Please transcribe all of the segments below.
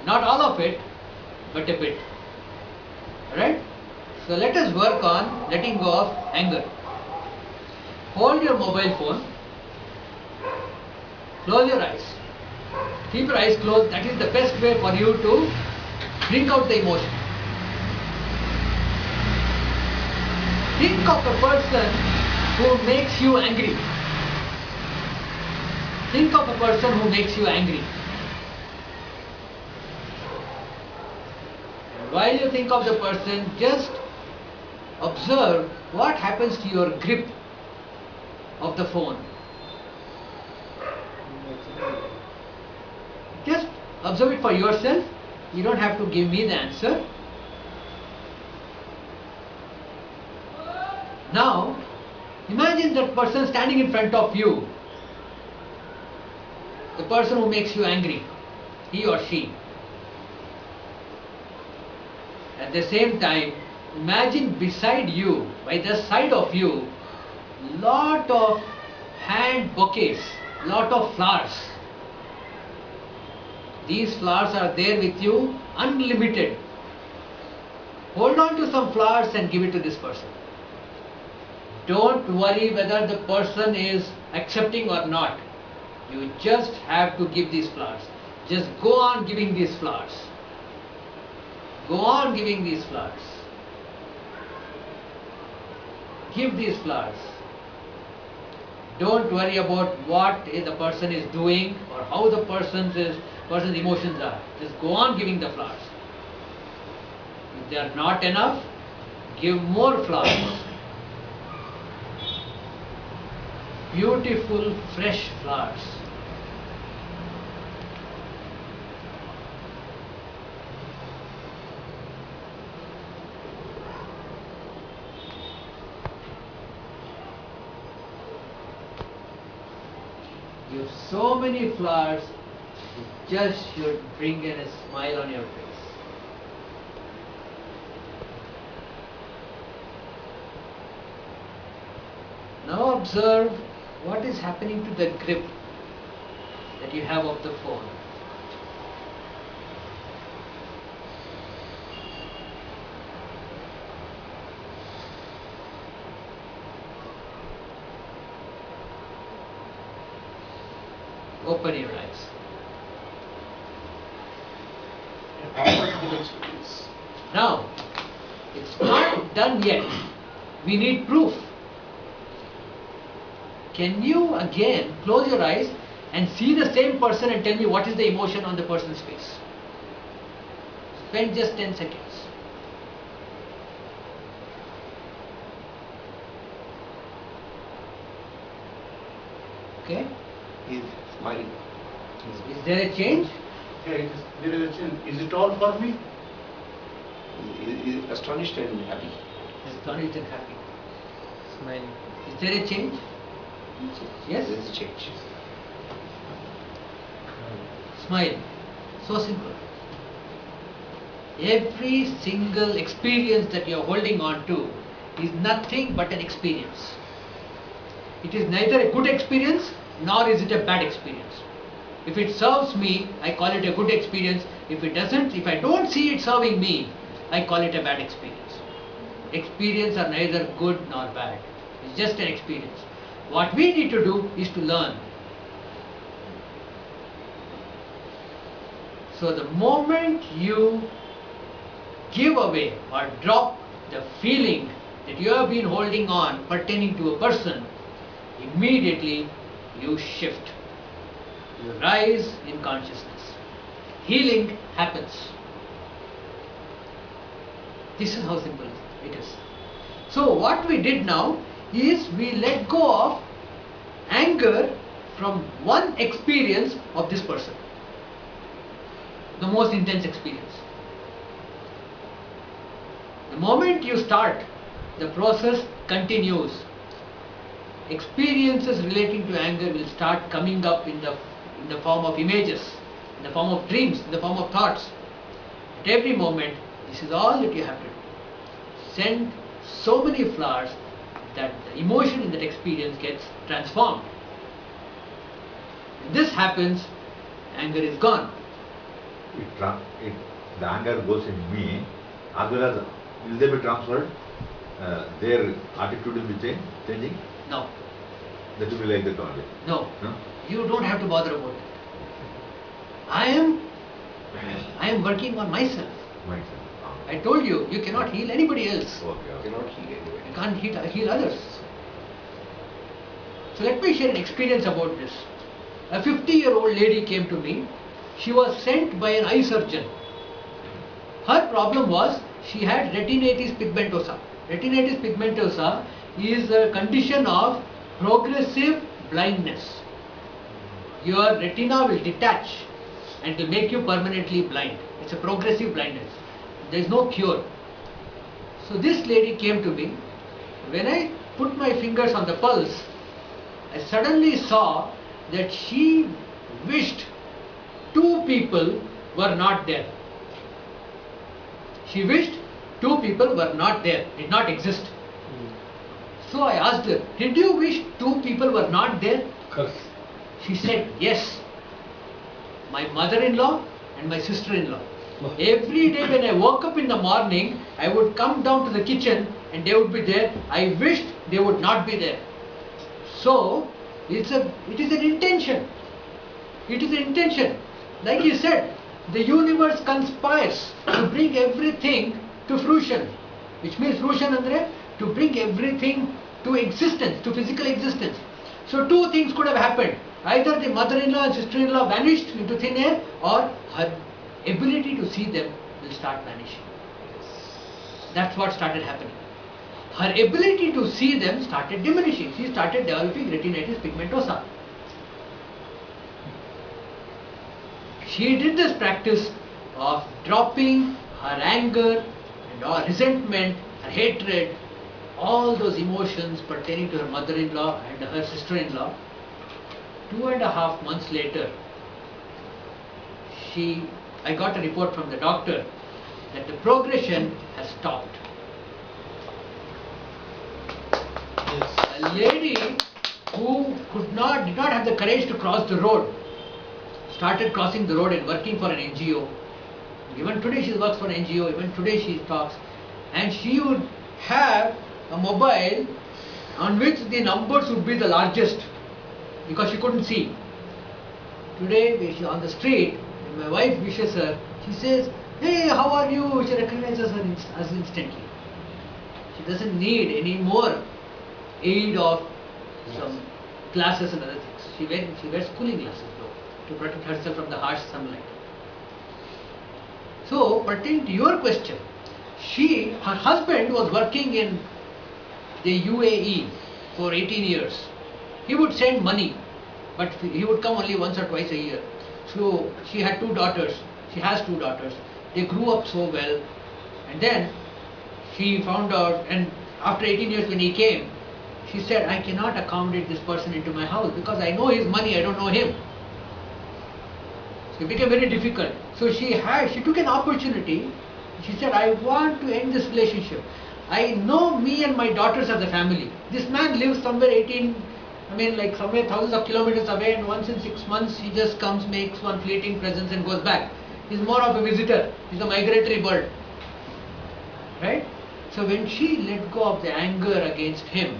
Not all of it, but a bit. Alright? So let us work on letting go of anger. Hold your mobile phone. Close your eyes. Keep your eyes closed. That is the best way for you to bring out the emotion. Think of a person who makes you angry. Think of a person who makes you angry. And while you think of the person, just observe what happens to your grip of the phone. Just observe it for yourself. You don't have to give me the answer. Now, imagine that person standing in front of you. The person who makes you angry, he or she. At the same time, imagine beside you, by the side of you, lot of hand bouquets, lot of flowers. These flowers are there with you, unlimited. Hold on to some flowers and give it to this person. Don't worry whether the person is accepting or not. You just have to give these flowers. Just go on giving these flowers. Go on giving these flowers. Give these flowers. Don't worry about what the person is doing or how the person's emotions are. Just go on giving the flowers. If they are not enough, give more flowers. Beautiful, fresh flowers. Give so many flowers, it just should bring in a smile on your face. Now observe what is happening to the grip that you have of the phone. Open your eyes. Now, it's not done yet. We need proof. Can you again close your eyes and see the same person and tell me what is the emotion on the person's face? Spend just 10 seconds. Okay? He's smiling. Is there a change? Yeah, there is a change. Is it all for me? He's astonished and happy. Astonished and happy. Smiling. Is there a change? Yes? There is a change. Smile. So simple. Every single experience that you are holding on to is nothing but an experience. It is neither a good experience nor is it a bad experience. If it serves me, I call it a good experience. If it doesn't, if I don't see it serving me, I call it a bad experience. Experience are neither good nor bad. It's just an experience. What we need to do is to learn. So the moment you give away or drop the feeling that you have been holding on pertaining to a person, immediately you shift. You rise in consciousness. Healing happens. This is how simple it is. So what we did now is we let go of anger from one experience of this person. The most intense experience. The moment you start, the process continues. Experiences relating to anger will start coming up in the form of images, in the form of dreams, in the form of thoughts. At every moment, this is all that you have to do. Send so many flowers that the emotion in that experience gets transformed. When this happens, anger is gone. the anger goes in me, as well as will they be transferred? Their attitude will be changing? No, That will be like that only. no, No? you don't have to bother about that. I am working on myself. Mindset. I told you, you cannot heal anybody else. Okay, You okay. cannot heal anyway. You can't heal others. So let me share an experience about this. A 50-year-old lady came to me. She was sent by an eye surgeon. Her problem was she had retinitis pigmentosa. Retinitis pigmentosa is a condition of progressive blindness. Your retina will detach and will make you permanently blind. It's a progressive blindness. There is no cure. So this lady came to me. When I put my fingers on the pulse, I suddenly saw that she wished two people were not there. She wished two people were not there, did not exist. So I asked her, did you wish two people were not there? She said, yes. My mother-in-law and my sister-in-law. Every day when I woke up in the morning, I would come down to the kitchen and they would be there. I wished they would not be there. So, it is an intention. It is an intention. Like you said, the universe conspires to bring everything to fruition. Which means fruition andre, to bring everything to existence, to physical existence. So two things could have happened. Either the mother-in-law and sister-in-law vanished into thin air, or her ability to see them will start vanishing. That's what started happening. Her ability to see them started diminishing. She started developing retinitis pigmentosa. She did this practice of dropping her anger and all resentment, her hatred, all those emotions pertaining to her mother-in-law and her sister-in-law. 2.5 months later, I got a report from the doctor that the progression has stopped. A lady who did not have the courage to cross the road started crossing the road and working for an NGO. Even today she works for an NGO, even today she talks. And she would have a mobile on which the numbers would be the largest because she couldn't see. Today when she's on the street, when my wife wishes her, she says, "Hey, how are you?" She recognizes her as instantly. She doesn't need any more aid of some glasses and other things. She wears cooling glasses though, to protect herself from the harsh sunlight. So, pertaining to your question, her husband was working in the UAE for 18 years. He would send money, but he would come only once or twice a year. So, she had two daughters. She has two daughters. They grew up so well. And then she found out, and after 18 years when he came, she said, "I cannot accommodate this person into my house because I know his money, I don't know him." So it became very difficult. So she took an opportunity. She said, "I want to end this relationship. I know me and my daughters are the family. This man lives somewhere somewhere thousands of kilometers away, and once in 6 months he just comes, makes one fleeting presence and goes back. He's more of a visitor. He's a migratory bird." Right? So when she let go of the anger against him,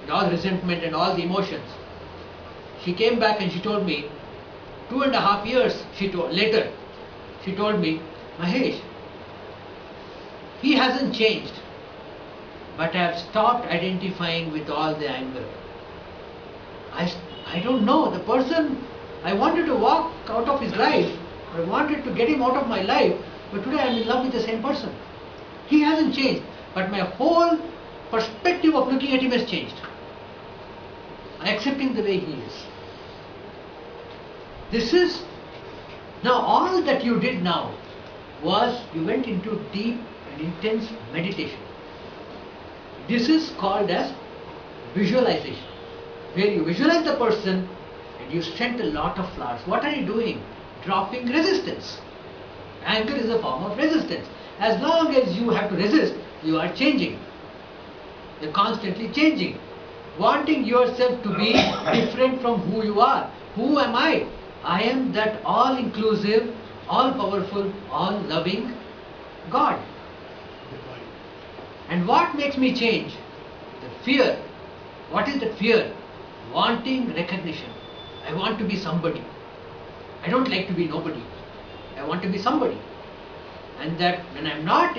and all resentment and all the emotions, she came back and she told me, 2.5 years later, she told me, "Mahesh, he hasn't changed, but I have stopped identifying with all the anger. I don't know, the person, I wanted to walk out of his life, I wanted to get him out of my life, but today I am in love with the same person. He hasn't changed, but my whole perspective of looking at him has changed. I accept him the way he is." Now all that you did now was you went into deep and intense meditation. This is called as visualization, where you visualize the person and you send a lot of flowers. What are you doing? Dropping resistance. Anger is a form of resistance. As long as you have to resist, you are changing. You're constantly changing. Wanting yourself to be different from who you are. Who am I? I am that all-inclusive, all-powerful, all-loving God. And what makes me change? The fear. What is the fear? Wanting recognition. I want to be somebody. I don't like to be nobody. I want to be somebody. And that when I'm not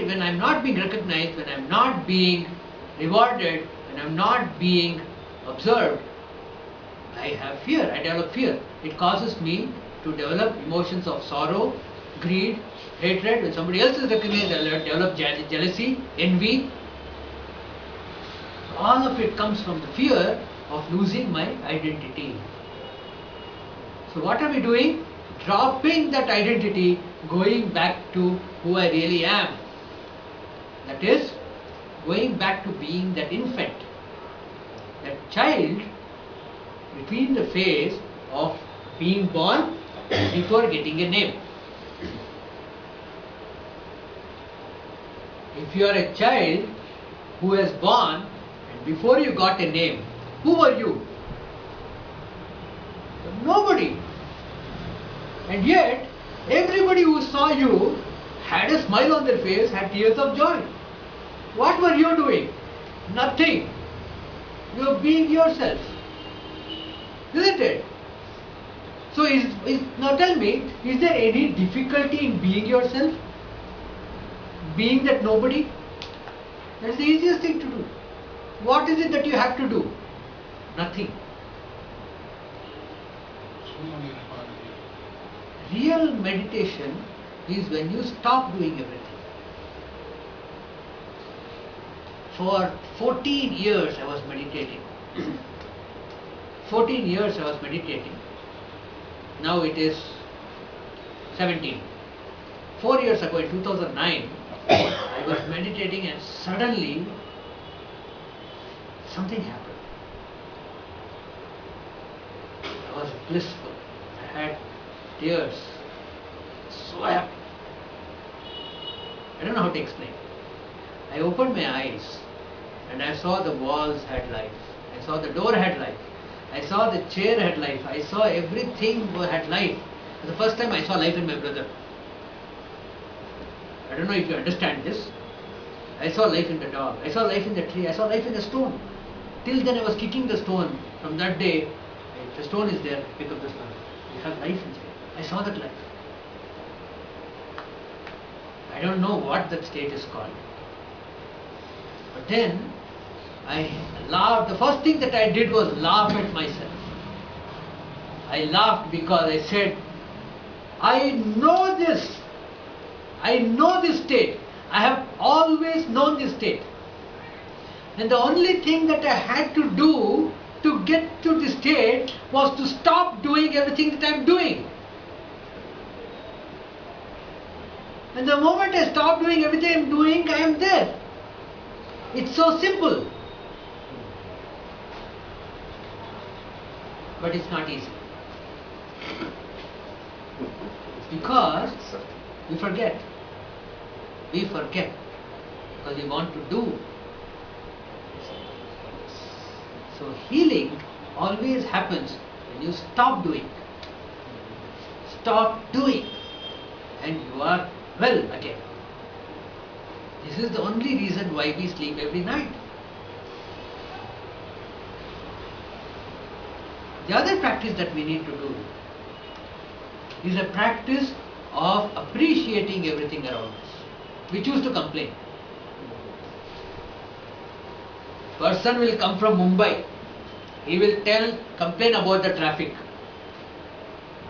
being recognized, when I'm not being rewarded, when I'm not being observed, I have fear. I develop fear. It causes me to develop emotions of sorrow, greed, hatred. When somebody else is recognized, I develop jealousy, envy. All of it comes from the fear of losing my identity. So what are we doing? Dropping that identity, going back to who I really am. That is, going back to being that infant, that child between the phase of being born before getting a name. If you are a child who was born and before you got a name, who were you? Nobody. And yet, everybody who saw you had a smile on their face, had tears of joy. What were you doing? Nothing. You were being yourself. Isn't it? So, now tell me, is there any difficulty in being yourself? Being that nobody? That's the easiest thing to do. What is it that you have to do? Nothing. Real meditation is when you stop doing everything. For 14 years I was meditating. 14 years I was meditating. Now it is 17. 4 years ago in 2009, I was meditating and suddenly something happened. I was blissful. I had tears. So happy. I don't know how to explain. I opened my eyes and I saw the walls had life. I saw the door had life. I saw the chair had life. I saw everything had life. For the first time I saw life in my brother. I don't know if you understand this. I saw life in the dog. I saw life in the tree. I saw life in the stone. Till then I was kicking the stone. From that day, if the stone is there, pick up the stone. You have life inside. I saw that life. I don't know what that state is called. But then, I laughed. The first thing that I did was laugh at myself. I laughed because I said, I know this. I know this state. I have always known this state. And the only thing that I had to do to get to this state was to stop doing everything that I am doing. And the moment I stop doing everything I am doing, I am there. It's so simple. But it's not easy. Because we forget. We forget. Because we want to do. So healing always happens when you stop doing. Stop doing. And you are well again. This is the only reason why we sleep every night. The other practice that we need to do is a practice of appreciating everything around us. We choose to complain. Person will come from Mumbai. He will complain about the traffic.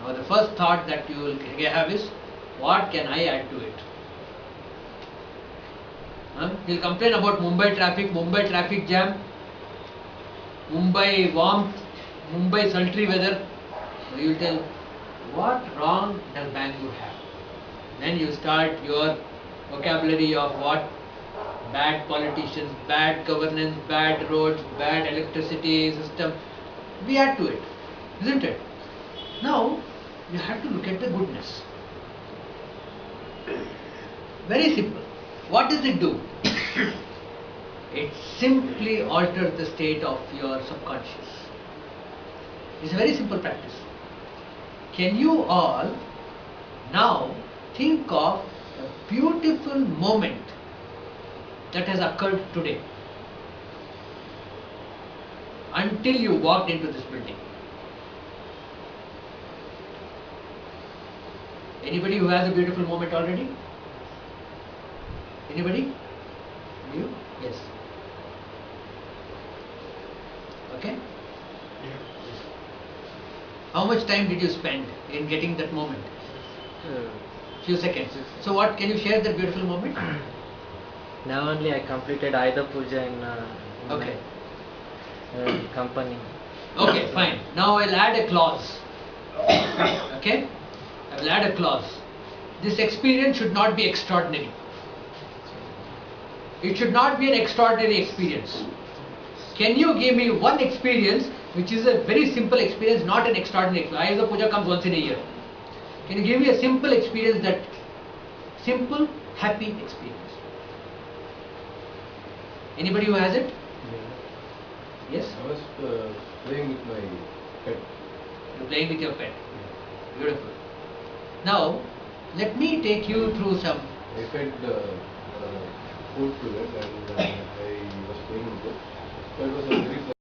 Now the first thought that you will have is, what can I add to it? He'll complain about Mumbai traffic jam, Mumbai warmth, Mumbai sultry weather. So you will tell, what wrong does Bangalore have? Then you start your vocabulary of what bad politicians, bad governance, bad roads, bad electricity system. We add to it, isn't it? Now, you have to look at the goodness. Very simple. What does it do? It simply alters the state of your subconscious. It's a very simple practice. Can you all now think of a beautiful moment that has occurred today until you walked into this building. Anybody who has a beautiful moment already? Anybody? You? Yes. Okay? How much time did you spend in getting that moment? Few seconds. So what, can you share that beautiful moment? Now only I completed Ayuda Puja in Okay. my company. Okay, fine. Now I'll add a clause. Okay? I will add a clause. This experience should not be extraordinary. It should not be an extraordinary experience. Can you give me one experience which is a very simple experience, not an extraordinary experience? Ayuda Puja comes once in a year. Can you give me a simple experience, that simple, happy experience? Anybody who has it? Yes? I was playing with my pet. You're playing with your pet. Beautiful. Now, let me take you through some. I fed food to it and I was playing with it. So it was a very